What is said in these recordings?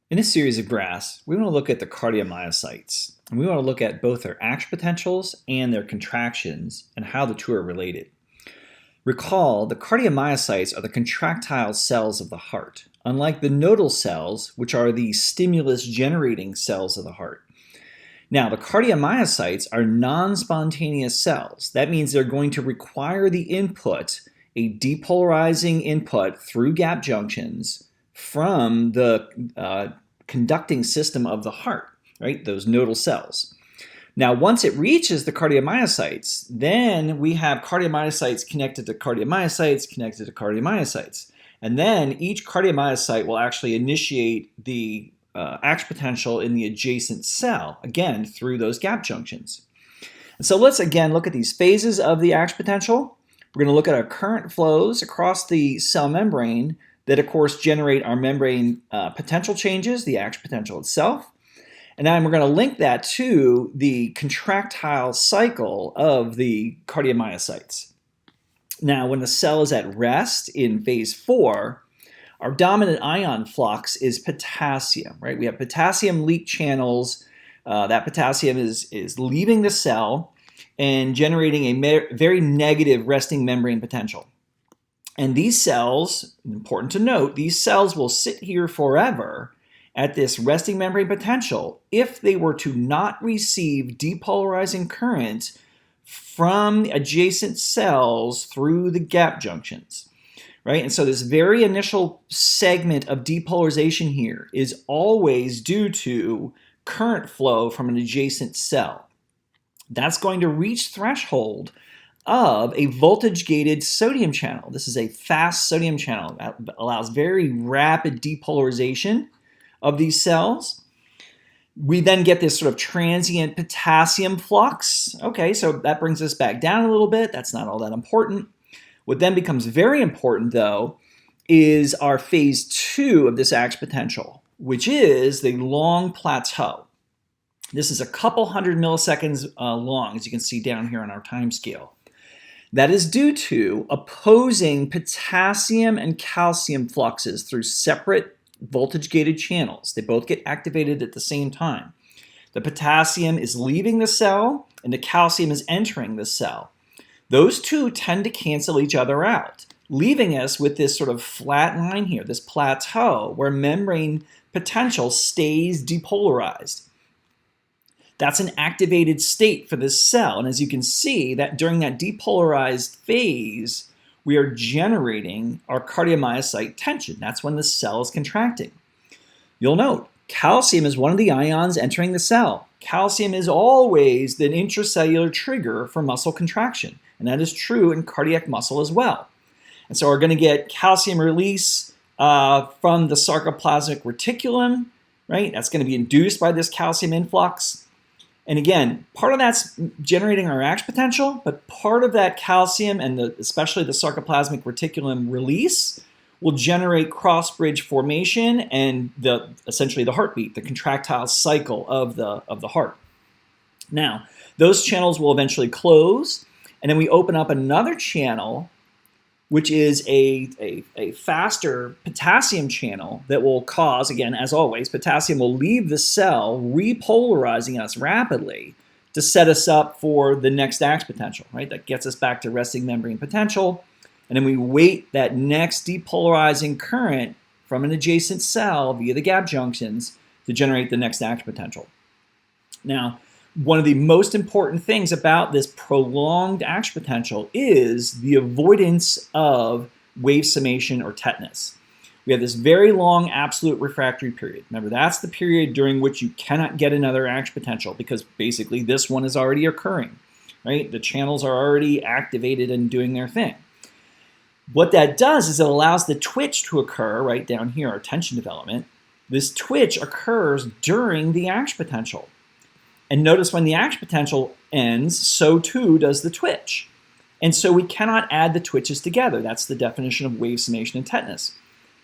In this series of graphs, we want to look at the cardiomyocytes, and we want to look at both their action potentials and their contractions and how the two are related. Recall, the cardiomyocytes are the contractile cells of the heart, unlike the nodal cells, which are the stimulus-generating cells of the heart. Now, the cardiomyocytes are non-spontaneous cells. That means they're going to require the input, a depolarizing input through gap junctions, from the conducting system of the heart, right? Those nodal cells. Now, once it reaches the cardiomyocytes, then we have cardiomyocytes connected to cardiomyocytes, connected to cardiomyocytes. And then each cardiomyocyte will actually initiate the action potential in the adjacent cell, again, through those gap junctions. And so let's again look at these phases of the action potential. We're going to look at our current flows across the cell membrane that, of course, generate our membrane potential changes, the action potential itself. And then we're going to link that to the contractile cycle of the cardiomyocytes. Now, when the cell is at rest in phase 4, our dominant ion flux is potassium, right? We have potassium leak channels. That potassium is leaving the cell and generating a very negative resting membrane potential. And these cells, important to note, these cells will sit here forever at this resting membrane potential if they were to not receive depolarizing current from adjacent cells through the gap junctions, right? And so this very initial segment of depolarization here is always due to current flow from an adjacent cell. That's going to reach threshold of a voltage-gated sodium channel. This is a fast sodium channel that allows very rapid depolarization of these cells. We then get this sort of transient potassium flux. Okay, so that brings us back down a little bit. That's not all that important. What then becomes very important, though, is our phase 2 of this action potential, which is the long plateau. This is a couple hundred milliseconds long, as you can see down here on our time scale. That is due to opposing potassium and calcium fluxes through separate voltage-gated channels. They both get activated at the same time. The potassium is leaving the cell and the calcium is entering the cell. Those two tend to cancel each other out, leaving us with this sort of flat line here, this plateau where membrane potential stays depolarized. That's an activated state for this cell. And as you can see, that during that depolarized phase, we are generating our cardiomyocyte tension. That's when the cell is contracting. You'll note, calcium is one of the ions entering the cell. Calcium is always the intracellular trigger for muscle contraction. And that is true in cardiac muscle as well. And so we're going to get calcium release from the sarcoplasmic reticulum, right? That's going to be induced by this calcium influx. And again, part of that's generating our action potential, but part of that calcium and especially the sarcoplasmic reticulum release will generate cross-bridge formation and essentially the heartbeat, the contractile cycle of the heart. Now, those channels will eventually close, and then we open up another channel, which is a faster potassium channel that will cause, again, as always, potassium will leave the cell, repolarizing us rapidly to set us up for the next action potential, right? That gets us back to resting membrane potential. And then we wait that next depolarizing current from an adjacent cell via the gap junctions to generate the next action potential. Now, one of the most important things about this prolonged action potential is the avoidance of wave summation or tetanus. We have this very long absolute refractory period. Remember, that's the period during which you cannot get another action potential because basically this one is already occurring, right? The channels are already activated and doing their thing. What that does is it allows the twitch to occur right down here, our tension development. This twitch occurs during the action potential. And notice when the action potential ends, so too does the twitch. And so we cannot add the twitches together. That's the definition of wave summation and tetanus.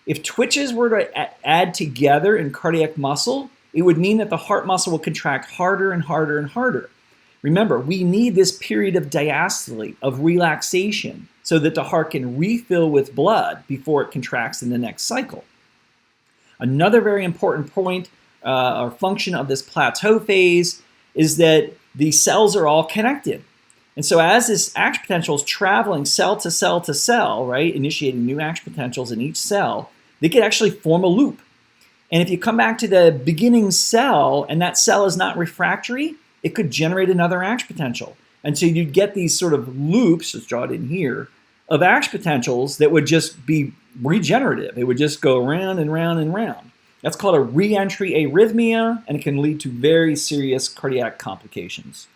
If twitches were to add together in cardiac muscle, it would mean that the heart muscle will contract harder and harder and harder. Remember, we need this period of diastole, of relaxation, so that the heart can refill with blood before it contracts in the next cycle. Another very important point or function of this plateau phase is that the cells are all connected. And so as this action potential is traveling cell to cell to cell, right, initiating new action potentials in each cell, they could actually form a loop. And if you come back to the beginning cell and that cell is not refractory, it could generate another action potential. And so you'd get these sort of loops, let's draw it in here, of action potentials that would just be regenerative. It would just go round and round and round. That's called a re-entry arrhythmia, and it can lead to very serious cardiac complications.